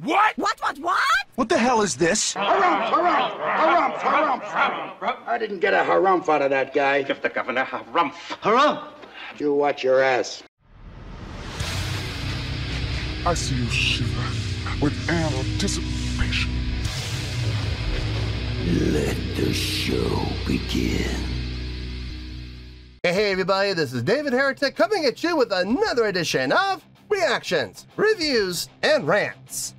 What? What? What the hell is this? Harumph. I didn't get a harumph out of that guy. Give the governor harumph. Harumph? You watch your ass. I see you shiver with anticipation. Let the show begin. Hey everybody, this is David Heretic coming at you with another edition of Reactions, Reviews, and Rants.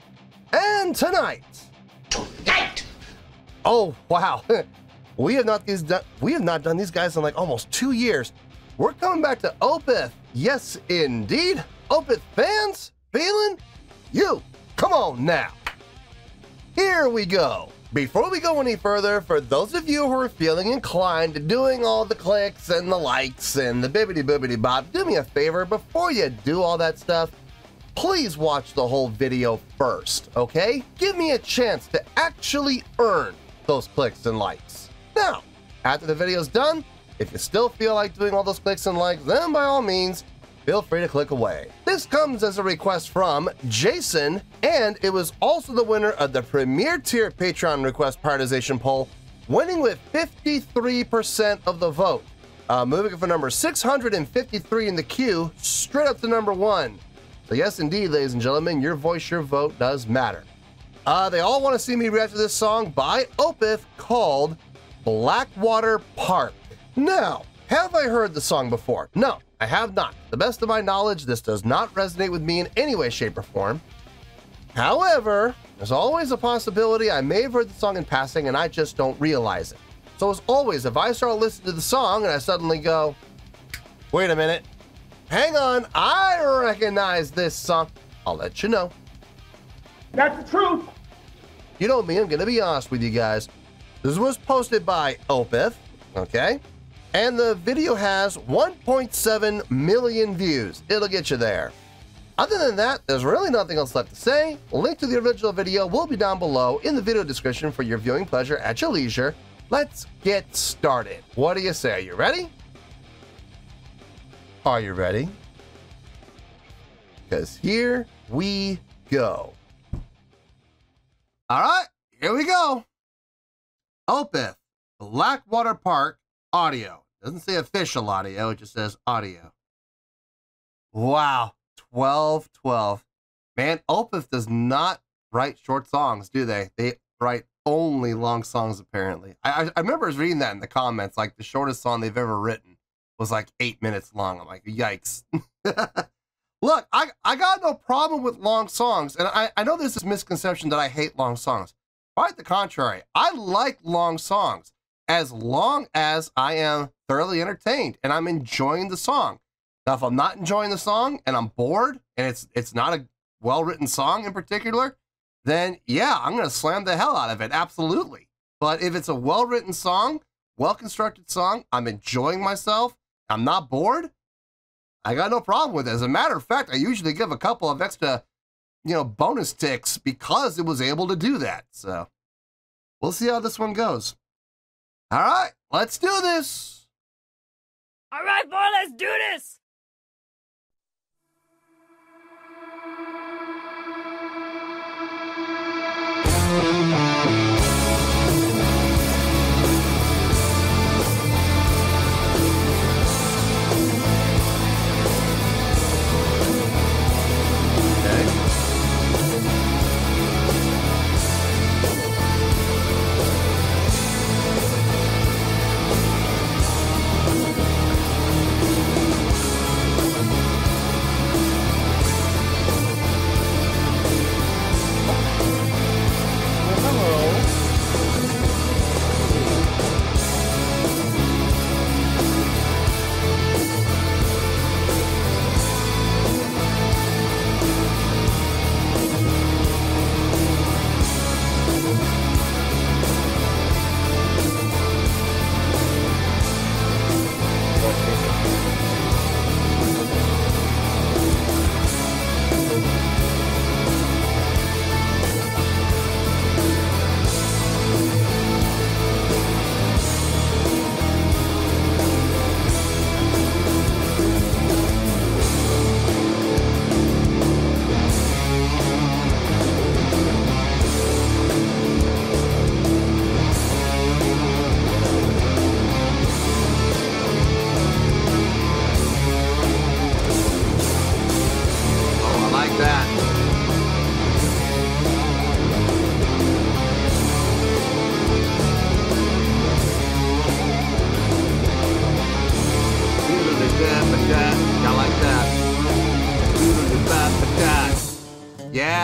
And tonight... Oh, wow. We have not done these guys in like almost 2 years. We're coming back to Opeth. Yes, indeed. Opeth Fans FEELIN YOU. Come on now. Here we go. Before we go any further, for those of you who are feeling inclined to doing all the clicks and the likes and the bibbity-boobity bop, do me a favor, before you do all that stuff, please watch the whole video first, okay? Give me a chance to actually earn those clicks and likes. Now, after the video's done, if you still feel like doing all those clicks and likes, then by all means, feel free to click away. This comes as a request from Jason, and it was also the winner of the Premier Tier Patreon Request Prioritization Poll, winning with 53% of the vote, moving from number 653 in the queue straight up to number 1. So yes, indeed, ladies and gentlemen, your voice, your vote does matter. They all want to see me react to this song by Opeth called Blackwater Park. Now, have I heard the song before? No, I have not. To the best of my knowledge, this does not resonate with me in any way, shape, or form. However, there's always a possibility I may have heard the song in passing and I just don't realize it. So as always, if I start listening to the song and I suddenly go, wait a minute, hang on, I recognize this song, I'll let you know. That's the truth. You know me, I'm gonna be honest with you guys. This was posted by Opeth, okay? And the video has 1.7 million views. It'll get you there. Other than that, there's really nothing else left to say. A link to the original video will be down below in the video description for your viewing pleasure at your leisure. Let's get started. What do you say? Are you ready? Are you ready? Because here we go. All right, here we go. Opeth, Blackwater Park, audio. Doesn't say official audio, it just says audio. Wow, 12/12. Man, Opeth does not write short songs, do they? They write only long songs, apparently. I remember reading that in the comments, like the shortest song they've ever written was like 8 minutes long. I'm like, yikes. Look, I got no problem with long songs, and I know there's this misconception that I hate long songs. Quite the contrary, I like long songs as long as I am thoroughly entertained and I'm enjoying the song. Now, if I'm not enjoying the song and I'm bored and it's not a well-written song in particular, then yeah, I'm gonna slam the hell out of it, absolutely. But if it's a well-written song, well-constructed song, I'm enjoying myself, I'm not bored, I got no problem with it. As a matter of fact, I usually give a couple of extra, bonus ticks because it was able to do that. So we'll see how this one goes. All right, let's do this. All right, boy, let's do this.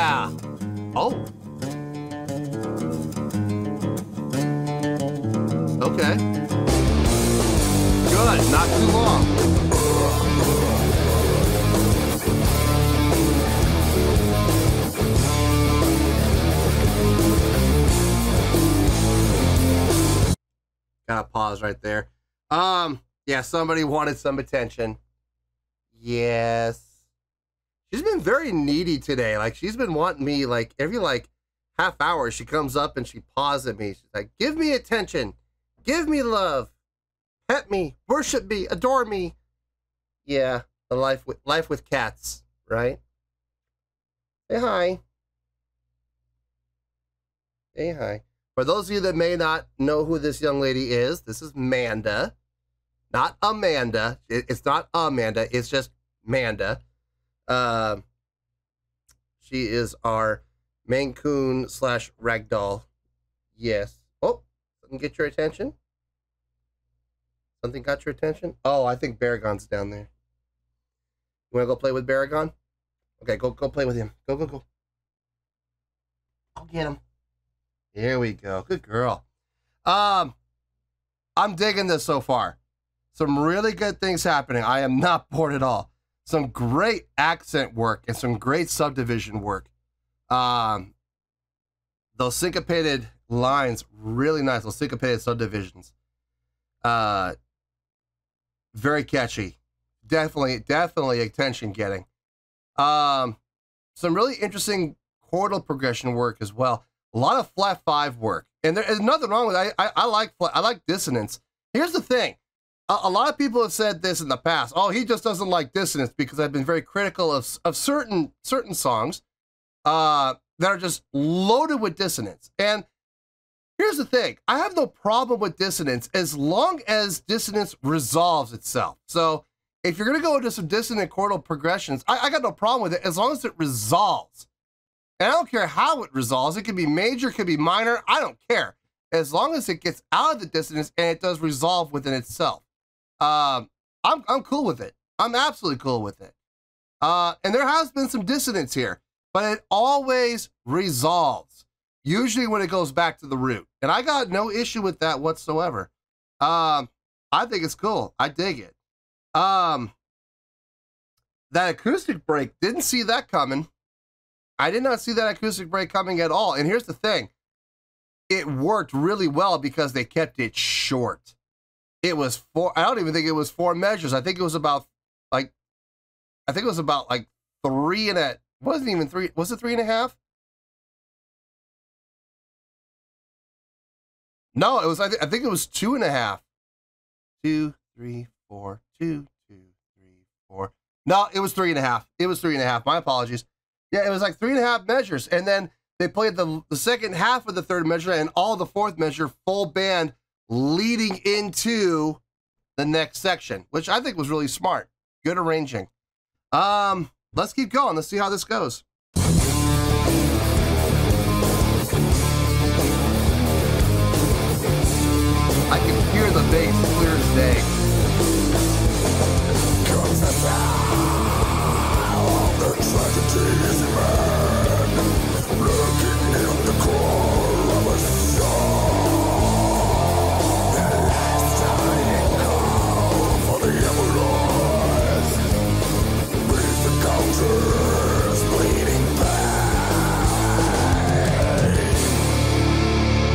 Yeah. Oh. Okay. Good. Not too long. Gotta pause right there. Yeah, somebody wanted some attention. Yes. She's been very needy today. Like, she's been wanting me, like, every, like, half hour, she comes up and she paws at me. She's like, give me attention. Give me love. Pet me. Worship me. Adore me. Yeah, the life with cats, right? Say hi. Say hi. For those of you that may not know who this young lady is, this is Manda. Not Amanda. It's not Amanda. It's just Manda. She is our Maine Coon / Ragdoll. Yes. Oh, something get your attention? Something got your attention? Oh, I think Baragon's down there. You want to go play with Baragon? Okay, go play with him. Go. Go get him. Here we go. Good girl. I'm digging this so far. Some really good things happening. I am not bored at all. Some great accent work and some great subdivision work. Those syncopated lines, really nice. Those syncopated subdivisions. Very catchy. Definitely attention getting. Some really interesting chordal progression work as well. A lot of flat 5 work. And there's nothing wrong with it. I like dissonance. Here's the thing. A lot of people have said this in the past. Oh, he just doesn't like dissonance because I've been very critical of certain songs that are just loaded with dissonance. And here's the thing. I have no problem with dissonance as long as dissonance resolves itself. So if you're going to go into some dissonant chordal progressions, I got no problem with it as long as it resolves. And I don't care how it resolves. It can be major, it can be minor. I don't care. As long as it gets out of the dissonance and it does resolve within itself. I'm cool with it. I'm absolutely cool with it. And there has been some dissonance here, but it always resolves. Usually when it goes back to the root. And I got no issue with that whatsoever. I think it's cool. I dig it. That acoustic break, didn't see that coming. I did not see that acoustic break coming at all. And here's the thing. It worked really well because they kept it short. It was I don't even think it was 4 measures. I think it was about like 3 and a, wasn't even 3. Was it 3.5? No, it was, I think it was 2.5. 2, 3, 4, 2, 2, 3, 4. No, it was 3.5. It was 3.5. My apologies. Yeah, it was like 3.5 measures. And then they played the second half of the third measure and all the fourth measure full band leading into the next section, which I think was really smart. Good arranging. Let's keep going. Let's see how this goes. I can hear the bass clear as day. Comes the sound of the tragedies man, lurking in the core of a song. The last dying call for the hemorrhoids, breathe the counters bleeding pain.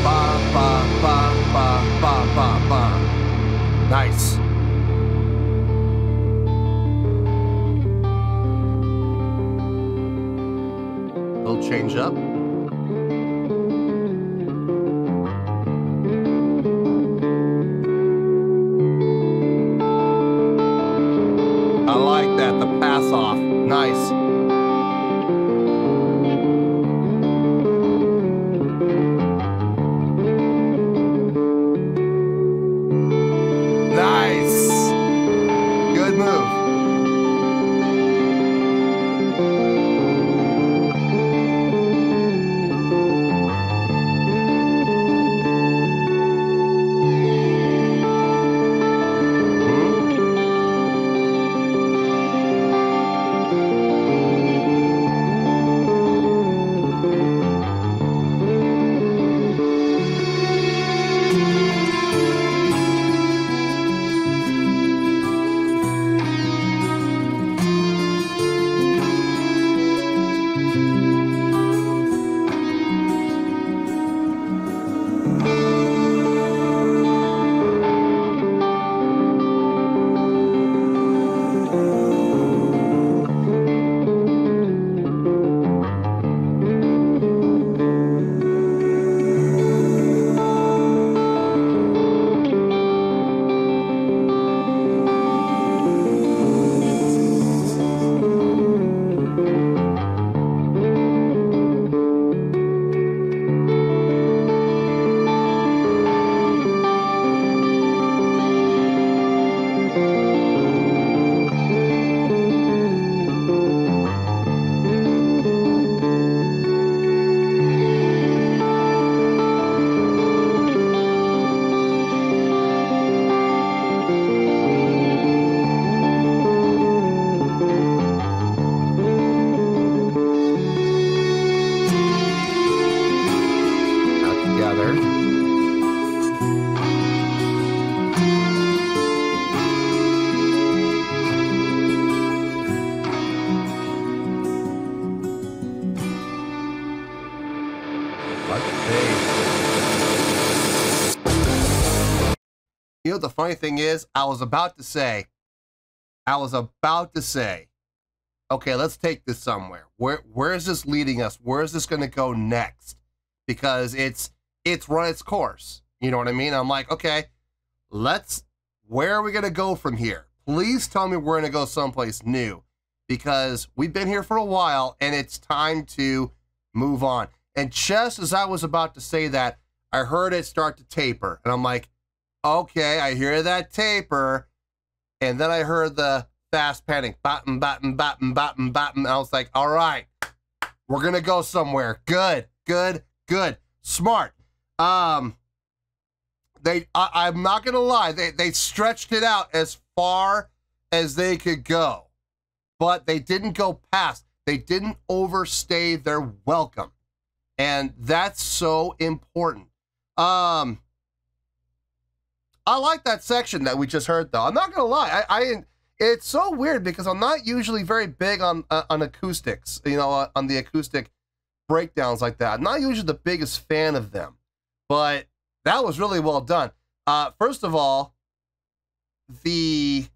Ba ba ba ba ba ba ba. Nice. Little change up. I like that, the pass off. Nice. Nice. Good move. Let's see. You know, the funny thing is, I was about to say, okay, let's take this somewhere. Where is this leading us? Where is this going to go next? Because it's run its course. You know what I mean? I'm like, okay, where are we going to go from here? Please tell me we're going to go someplace new, because we've been here for a while and it's time to move on. And just as I was about to say that, I heard it start to taper. And I'm like, okay, I hear that taper. And then I heard the fast panning, bottom, bottom, bottom, bottom, bottom. I was like, all right, we're going to go somewhere. Good, good, good. Smart. I'm not going to lie. They stretched it out as far as they could go, but they didn't go past. They didn't overstay their welcome. And that's so important. I like that section that we just heard, though. I'm not gonna lie. It's so weird because I'm not usually very big on acoustics, you know, on the acoustic breakdowns like that. I'm not usually the biggest fan of them, but that was really well done. First of all, the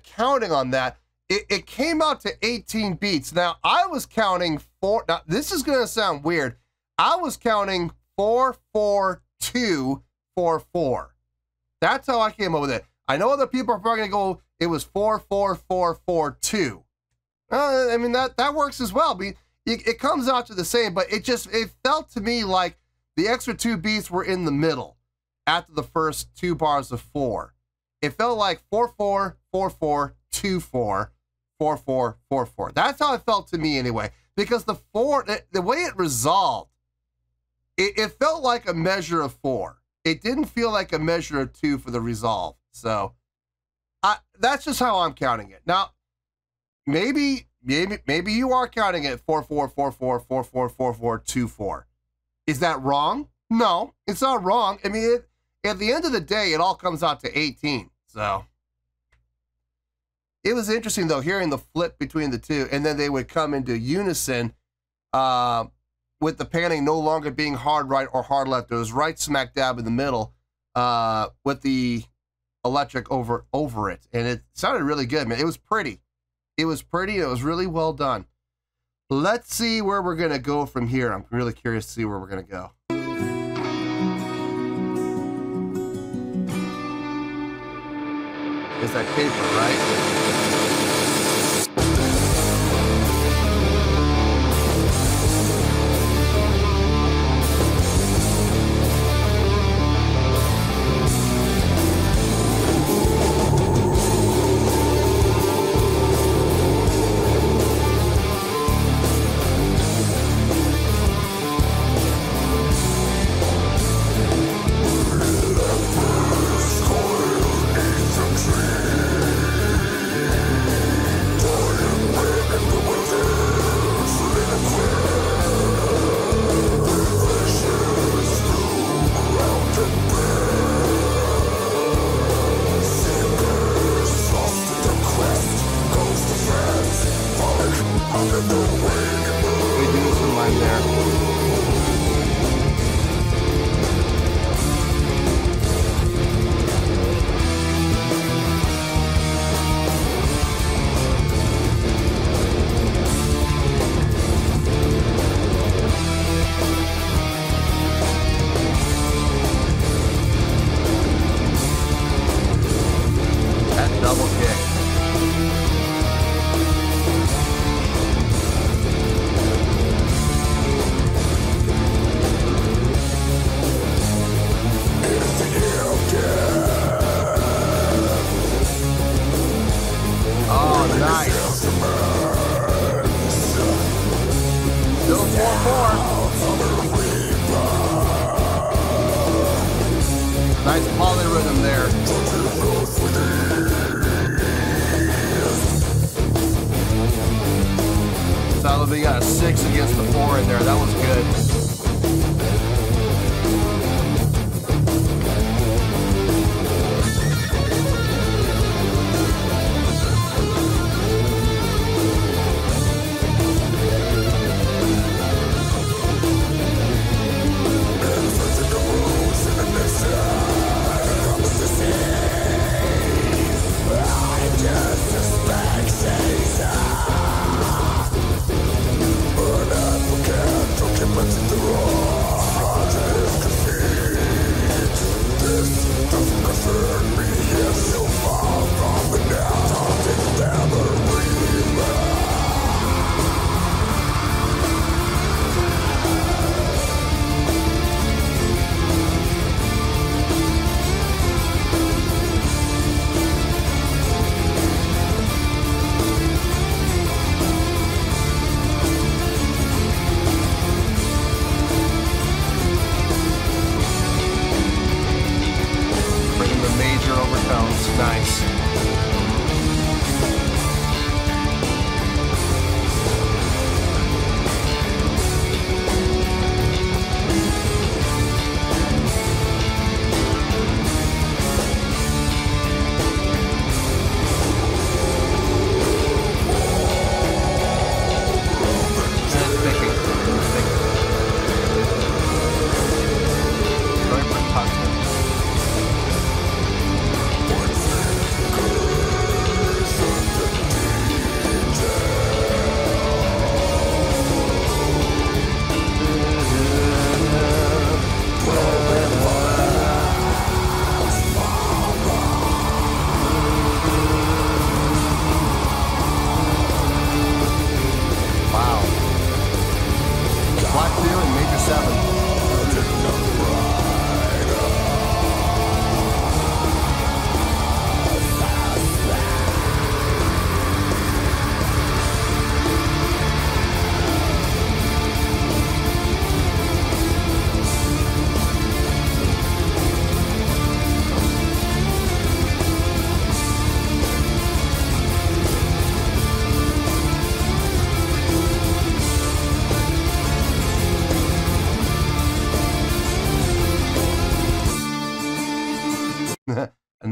counting on that, it came out to 18 beats. Now, I was counting 4. Now, this is going to sound weird. I was counting 4, 4, 2, 4, 4. That's how I came up with it. I know other people are probably going to go, it was 4, 4, 4, 4, 2. I mean, that works as well. It comes out to the same, but it felt to me like the extra 2 beats were in the middle after the first 2 bars of 4. It felt like 4, 4, 4, 4, 2, 4, 4, 4, 4, 4. That's how it felt to me anyway, because the 4, the way it resolved, it felt like a measure of 4. It didn't feel like a measure of 2 for the resolve. So that's just how I'm counting it. Now, maybe you are counting it 4, 4, 4, 4, 4, 4, 4, 4, 2, 4. Is that wrong? No, it's not wrong. I mean, at the end of the day, it all comes out to 18. So it was interesting, though, hearing the flip between the two, and then they would come into unison with the panning no longer being hard right or hard left. It was right smack dab in the middle with the electric over it, and it sounded really good, man. It was pretty. It was pretty. It was really well done. Let's see where we're going to go from here. I'm really curious to see where we're going to go. Is that paper, right?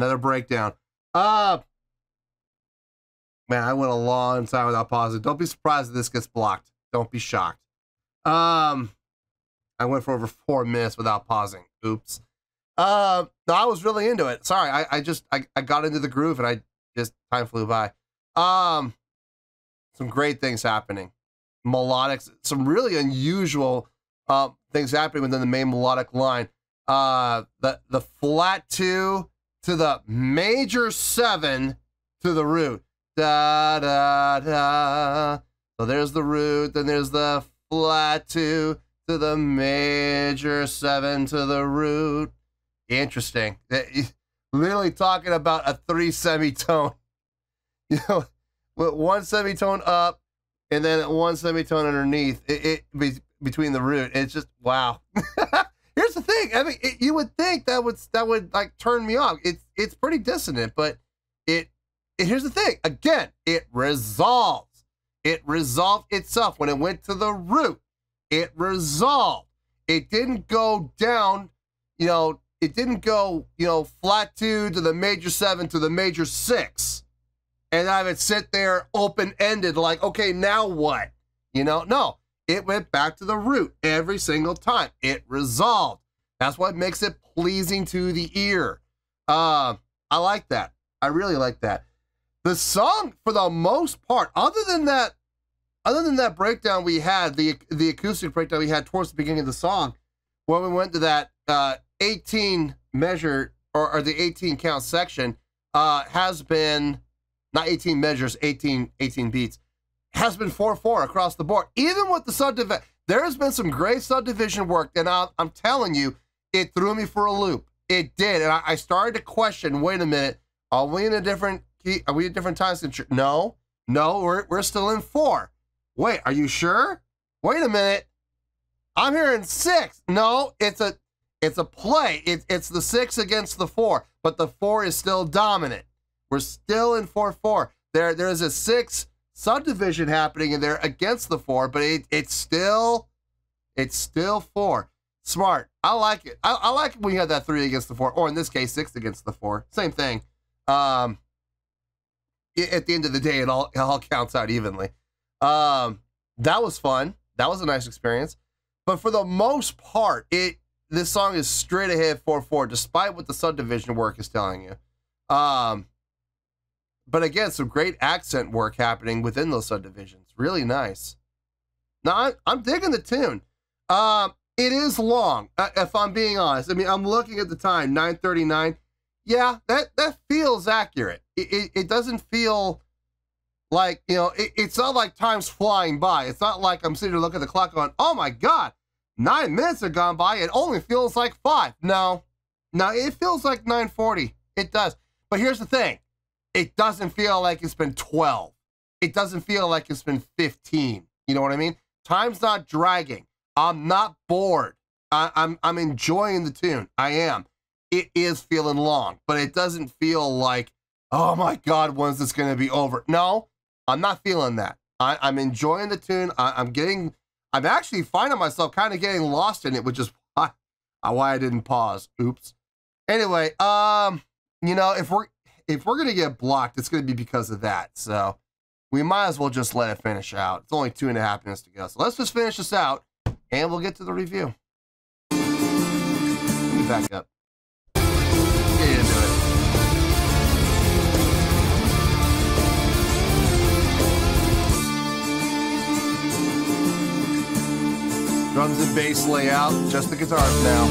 Another breakdown. Man, I went a long time without pausing. Don't be surprised if this gets blocked. Don't be shocked. I went for over 4 minutes without pausing. Oops. No, I was really into it. Sorry, I got into the groove and time flew by. Some great things happening. Melodics, some really unusual things happening within the main melodic line. The flat 2 to the major 7 to the root. Da da da. So there's the root, then there's the flat 2 to the major 7 to the root. Interesting. Literally talking about a 3 semitone. You know, with 1 semitone up and then 1 semitone underneath between the root. It's just wow. Here's the thing. I mean, you would think that would like turn me off. It's pretty dissonant, but here's the thing. Again, it resolves. It resolved itself when it went to the root. It resolved. It didn't go down. You know, it didn't go, flat 2 to the major 7 to the major 6. And I would sit there open-ended like, okay, now what? No, it went back to the root every single time. It resolved. That's what makes it pleasing to the ear. I like that. I really like that. The song, for the most part, other than that breakdown we had, the acoustic breakdown we had towards the beginning of the song, when we went to that 18 measure or the 18 count section, has been not 18 measures, 18 beats, has been 4/4 across the board. Even with the subdivision, there has been some great subdivision work, and I'm telling you, it threw me for a loop. It did, and I started to question. Wait a minute, are we in a different key? Are we at different time signature? No, we're still in 4. Wait, are you sure? Wait a minute, I'm hearing 6. No, it's a play. It's the 6 against the 4, but the 4 is still dominant. We're still in 4/4. There's a 6 subdivision happening in there against the 4, but it's still 4. Smart. I like it. I like it when you have that 3 against the 4, or in this case, 6 against the 4. Same thing. At the end of the day, it all counts out evenly. That was fun. That was a nice experience. But for the most part, this song is straight ahead 4/4, despite what the subdivision work is telling you. But again, some great accent work happening within those subdivisions. Really nice. Now, I'm digging the tune. It is long, if I'm being honest. I mean, I'm looking at the time, 9:39. Yeah, that feels accurate. It doesn't feel like, it's not like time's flying by. It's not like I'm sitting there looking at the clock going, oh my God, 9 minutes have gone by. It only feels like 5. No, it feels like 9:40. It does. But here's the thing. It doesn't feel like it's been 12. It doesn't feel like it's been 15. You know what I mean? Time's not dragging. I'm not bored. I'm enjoying the tune. I am. It is feeling long, but it doesn't feel like, oh my God, when's this going to be over? No, I'm not feeling that. I'm enjoying the tune. I'm actually finding myself kind of getting lost in it, which is why I didn't pause. Oops. Anyway, if we're going to get blocked, it's going to be because of that. So we might as well just let it finish out. It's only 2.5 minutes to go. So let's just finish this out and we'll get to the review. Let me back up. Get into it. Drums and bass layout, just the guitars now.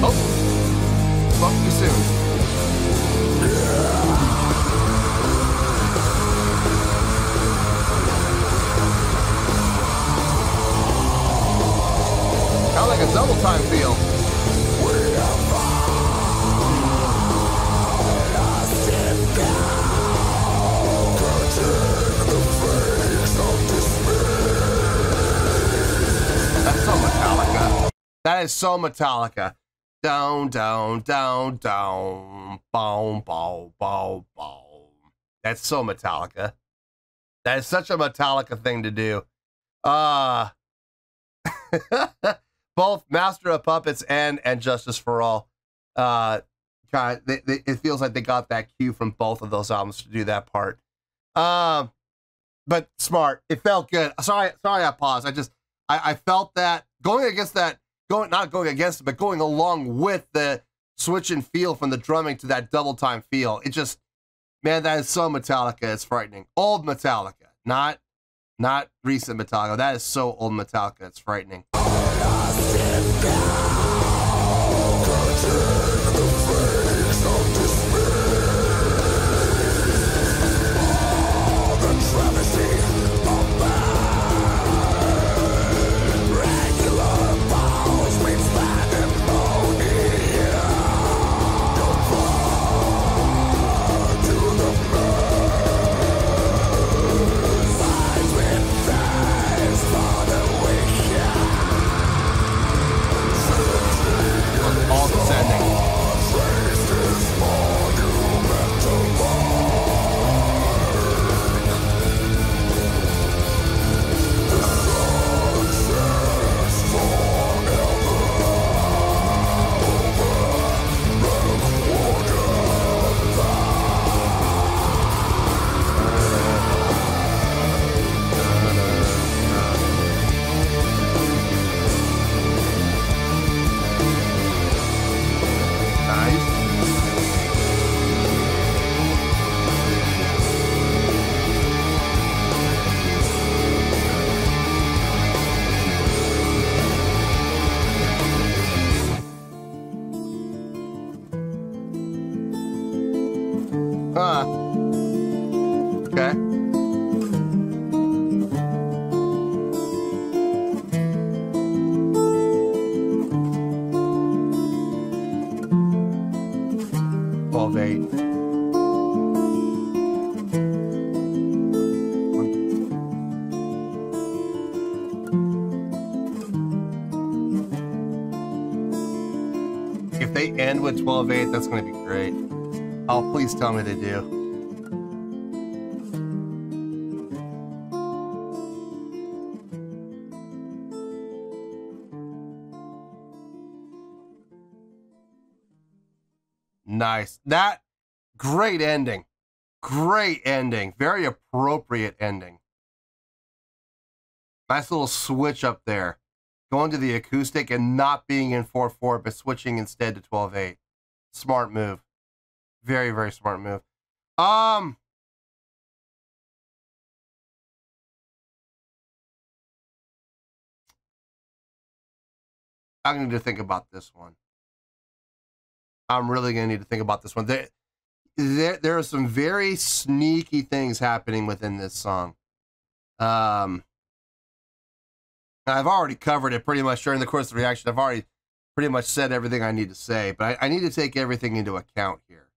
Oh, talk to you soon. Kind of like a double time feel. That's so Metallica. That is so Metallica. Down, down, down, down. Boom, boom, boom, boom. That's so Metallica. That is such a Metallica thing to do. Both Master of Puppets and Justice for All. kind of, it feels like they got that cue from both of those albums to do that part. But smart. It felt good. Sorry, I paused. I felt that going against that, not going against it, but going along with the switch and feel from the drumming to that double time feel. It just, man, that is so Metallica. It's frightening. Old Metallica, not recent Metallica. That is so old Metallica. It's frightening. All descending. Okay. Twelve eight. If they end with 12/8, that's going to be great. Oh, please tell me they do. Nice. That, great ending. Great ending. Very appropriate ending. Nice little switch up there. Going to the acoustic and not being in 4/4, but switching instead to 12/8. Smart move. Very, very smart move. I'm going to need to think about this one. I'm really going to need to think about this one. There are some very sneaky things happening within this song. I've already covered it pretty much during the course of the reaction. I've already pretty much said everything I need to say, but I need to take everything into account here.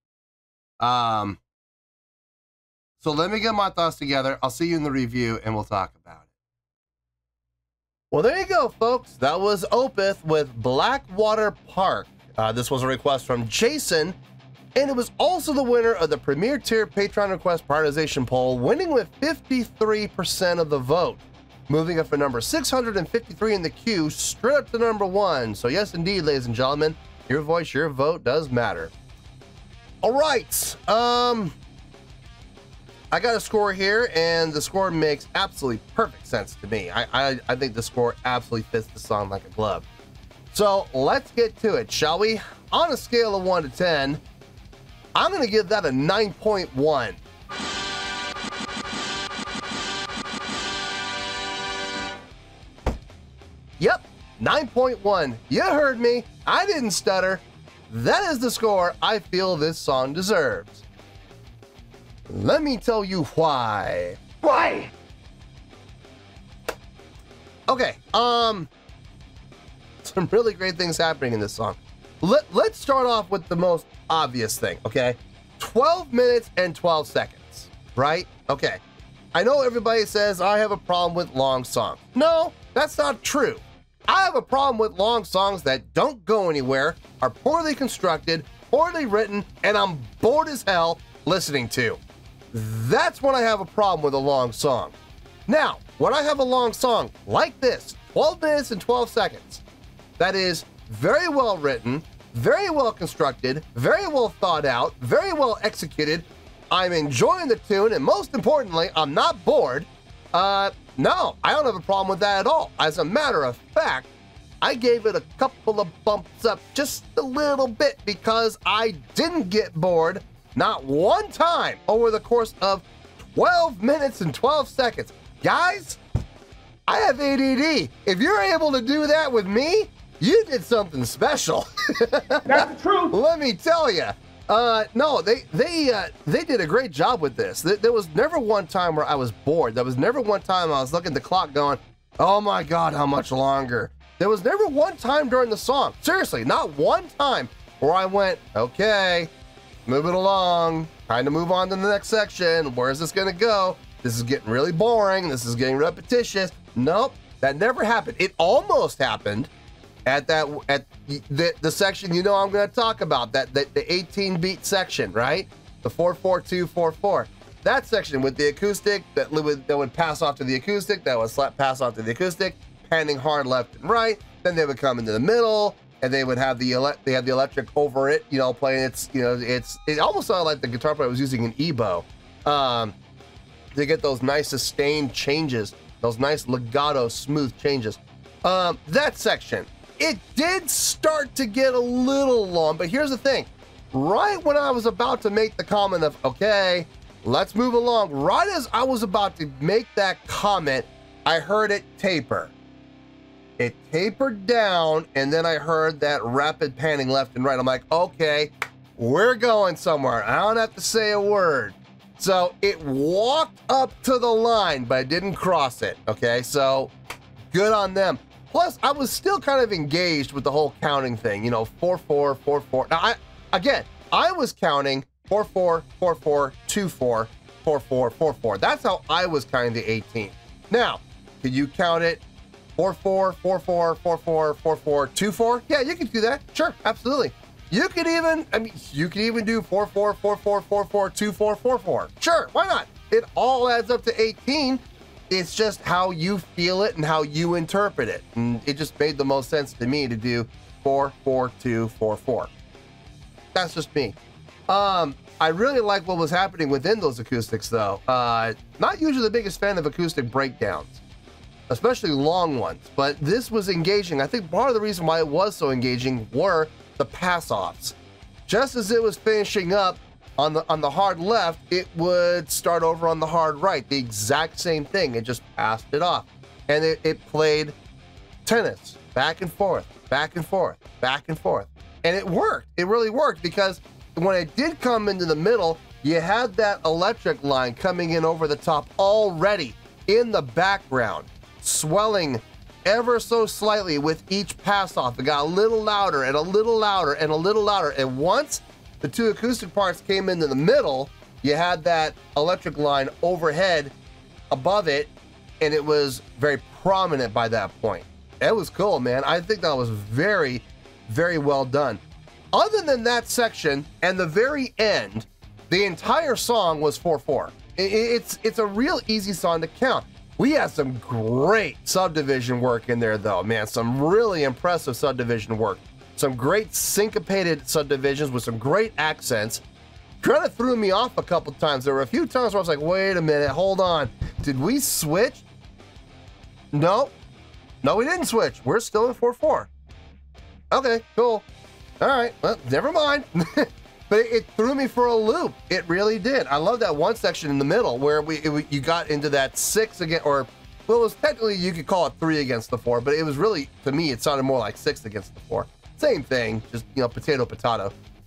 So let me get my thoughts together. I'll see you in the review and we'll talk about it. Well, there you go, folks. That was Opeth with Blackwater Park. This was a request from Jason, and it was also the winner of the Premier Tier Patreon Request Prioritization Poll, winning with 53% of the vote, moving up for number 653 in the queue, straight up to number 1. So yes, indeed, ladies and gentlemen, your voice, your vote does matter. All right, I got a score here, and the score makes absolutely perfect sense to me. I think the score absolutely fits the song like a glove. So let's get to it, shall we? On a scale of 1 to 10, I'm going to give that a 9.1. Yep, 9.1. You heard me. I didn't stutter. That is the score I feel this song deserves. Let me tell you why. Why? Okay, some really great things happening in this song. Let's start off with the most obvious thing, okay? 12 minutes and 12 seconds, right? Okay. I know everybody says I have a problem with long songs. No, that's not true. I have a problem with long songs that don't go anywhere, are poorly constructed, poorly written, and I'm bored as hell listening to. That's when I have a problem with a long song. Now, when I have a long song like this, 12 minutes and 12 seconds, that is very well written, very well constructed, very well thought out, very well executed. I'm enjoying the tune, and most importantly, I'm not bored. No, I don't have a problem with that at all. As a matter of fact, I gave it a couple of bumps up just a little bit because I didn't get bored not one time over the course of 12 minutes and 12 seconds. Guys, I have ADD. If you're able to do that with me, you did something special. That's the truth. Let me tell you. No, they did a great job with this. There was never one time where I was bored. There was never one time I was looking at the clock going, oh my God, how much longer? There was never one time during the song, seriously, not one time where I went, okay, move it along, time to move on to the next section. Where's this gonna go? This is getting really boring. This is getting repetitious. Nope, that never happened. It almost happened at the section you know I'm going to talk about, the 18 beat section, right? The 4-4-2-4-4. That section with the acoustic that would pass off to the acoustic, that would pass off to the acoustic, panning hard left and right. Then they would come into the middle, and they would have the electric over it, you know, playing its, you know, it almost sounded like the guitar player was using an EBow to get those nice sustained changes, those nice legato smooth changes. That section, it did start to get a little long, but here's the thing. Right when I was about to make the comment of, okay, let's move along, right as I was about to make that comment, I heard it taper. It tapered down, and then I heard that rapid panning left and right. I'm like, okay, we're going somewhere. I don't have to say a word. So it walked up to the line, but it didn't cross it, okay? So good on them. Plus, I was still kind of engaged with the whole counting thing, you know, 4-4, 4-4. Now, I was counting 4-4, 4-4, 2-4, 4-4, 4-4. That's how I was counting the 18. Now, can you count it 4-4, 4-4, 4-4, 4-4, 2-4? Yeah, you can do that. Sure, absolutely. You could even, you could even do 4-4, 4-4, 4-4, 2-4, 4-4. Sure, why not? It all adds up to 18. It's just how you feel it and how you interpret it. And it just made the most sense to me to do 4-4-2, 4-4. That's just me. I really like what was happening within those acoustics though. Not usually the biggest fan of acoustic breakdowns, especially long ones, but this was engaging. I think part of the reason why it was so engaging were the pass-offs. Just as it was finishing up on the hard left, it would start over on the hard right. The exact same thing. It just passed it off. And it played tennis, back and forth, back and forth, back and forth. And it worked. It really worked because when it did come into the middle, you had that electric line coming in over the top already in the background, swelling ever so slightly with each pass off. It got a little louder and a little louder and a little louder. And once the two acoustic parts came into the middle, you had that electric line overhead above it, and it was very prominent by that point. It was cool, man. I think that was very, very well done. Other than that section and the very end, the entire song was 4-4. It's a real easy song to count. We had some great subdivision work in there though, man. Some really impressive subdivision work. Some great syncopated subdivisions with some great accents. Kind of threw me off a couple times. There were a few times where I was like, wait a minute, hold on. Did we switch? No, we didn't switch. We're still in 4-4. Okay, cool. All right, well, never mind. But it threw me for a loop. It really did. I love that one section in the middle where you got into that 6 again, or well, it was technically, you could call it 3 against the 4, but it was really, to me, it sounded more like 6 against the 4. Same thing, just, you know, potato.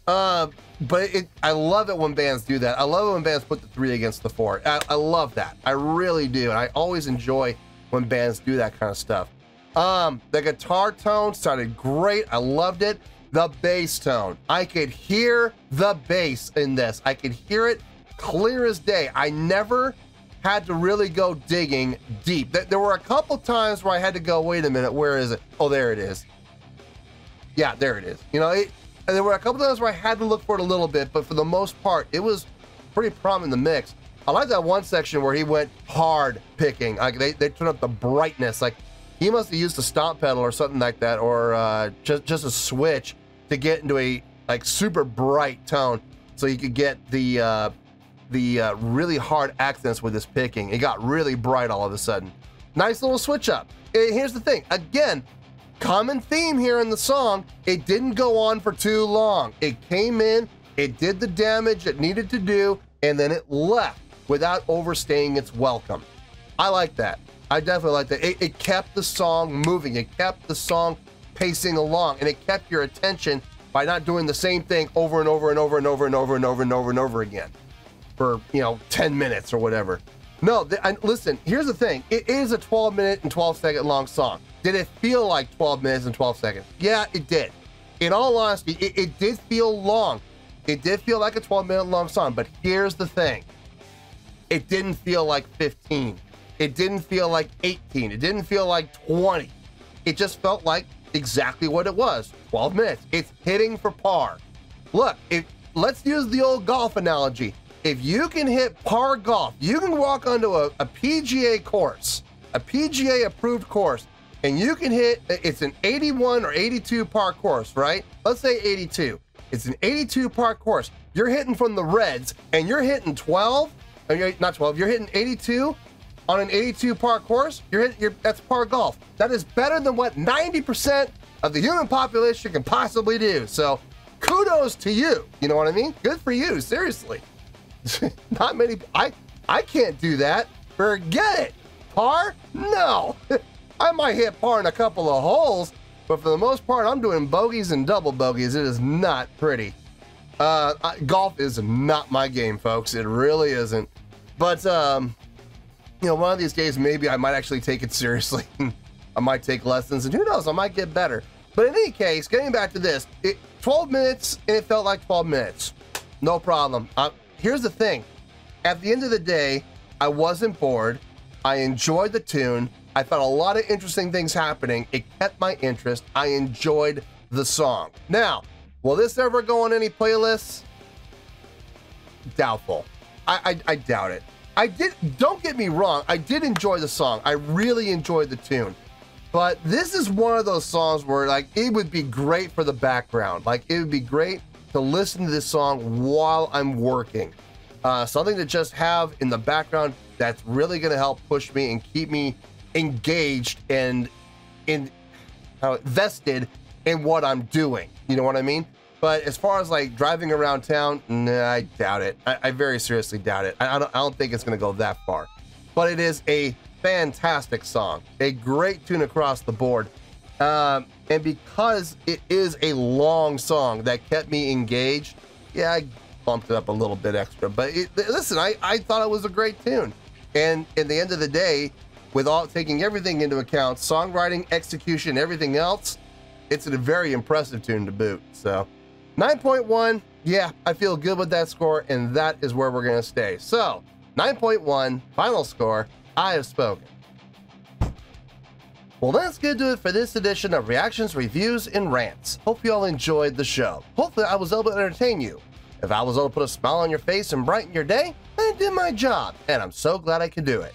But I love it when bands do that. I love it when bands put the 3 against the 4. I love that. I really do. And I always enjoy when bands do that kind of stuff. The guitar tone sounded great. I loved it. The bass tone. I could hear the bass in this. I could hear it clear as day. I never had to really go digging deep. There were a couple times where I had to go, wait a minute, where is it? Oh, there it is. Yeah, there it is. You know, and there were a couple times where I had to look for it a little bit, but for the most part, it was pretty prominent in the mix. I like that one section where he went hard picking. Like they turned up the brightness. Like he must have used a stomp pedal or something like that, or just a switch to get into a like super bright tone so you could get the really hard accents with this picking. It got really bright all of a sudden. Nice little switch up. Here's the thing. Again, common theme here in the song. It didn't go on for too long. It came in, it did the damage it needed to do, and then it left without overstaying its welcome. I like that. I definitely like that. It kept the song moving. It kept the song pacing along, and it kept your attention by not doing the same thing over and over and over and over and over and over and over and over again for, 10 minutes or whatever. No, listen, here's the thing. It is a 12-minute and 12-second long song. Did it feel like 12 minutes and 12 seconds? Yeah, it did. In all honesty, it did feel long. It did feel like a 12-minute long song, but here's the thing. It didn't feel like 15. It didn't feel like 18. It didn't feel like 20. It just felt like exactly what it was, 12 minutes. It's hitting for par. Look, let's use the old golf analogy. If you can hit par golf, you can walk onto a PGA course, a PGA approved course, and you can hit, it's an 81 or 82 par course, right? Let's say 82. It's an 82 par course. You're hitting from the reds and you're hitting 12, not 12, you're hitting 82 on an 82 par course. That's par golf. That is better than what 90% of the human population can possibly do. So kudos to you. You know what I mean? Good for you, seriously. Not many, I can't do that. Forget it. Par? No. I might hit par in a couple of holes, but for the most part, I'm doing bogeys and double bogeys. It is not pretty. Golf is not my game, folks. It really isn't. But, one of these days, maybe I might actually take it seriously. I might take lessons, and who knows, I might get better. But in any case, getting back to this, 12 minutes, and it felt like 12 minutes. No problem. Here's the thing. At the end of the day, I wasn't bored. I enjoyed the tune. I found a lot of interesting things happening. It kept my interest. I enjoyed the song. Now, will this ever go on any playlists? Doubtful. I doubt it. Don't get me wrong, I did enjoy the song. I really enjoyed the tune. But this is one of those songs where, like, it would be great for the background. Like, it would be great to listen to this song while I'm working. Something to just have in the background that's really going to help push me and keep me engaged and vested in what I'm doing. You know what I mean? But as far as like driving around town, nah, I doubt it. I very seriously doubt it. I don't think it's going to go that far. But it is a fantastic song, a great tune across the board. And because it is a long song that kept me engaged, yeah, I bumped it up a little bit extra. But listen, I thought it was a great tune. And at the end of the day, with taking everything into account, songwriting, execution, everything else, it's a very impressive tune to boot. So 9.1, yeah, I feel good with that score, and that is where we're going to stay. So 9.1, final score, I have spoken. Well, that's going to do it for this edition of Reactions, Reviews, and Rants. Hope you all enjoyed the show. Hopefully I was able to entertain you. If I was able to put a smile on your face and brighten your day, I did my job, and I'm so glad I could do it.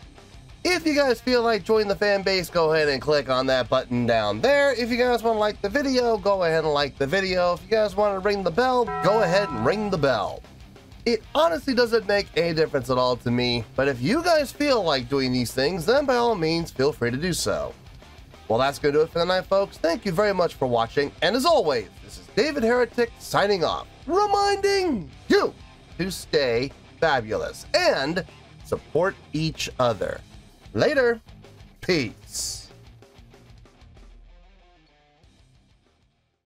If you guys feel like joining the fan base, go ahead and click on that button down there. If you guys want to like the video, go ahead and like the video. If you guys want to ring the bell, go ahead and ring the bell. It honestly doesn't make any difference at all to me, but if you guys feel like doing these things, then by all means, feel free to do so. Well, that's going to do it for the night, folks. Thank you very much for watching, and as always, this is David Heretic signing off, reminding you to stay fabulous and support each other. Later. Peace.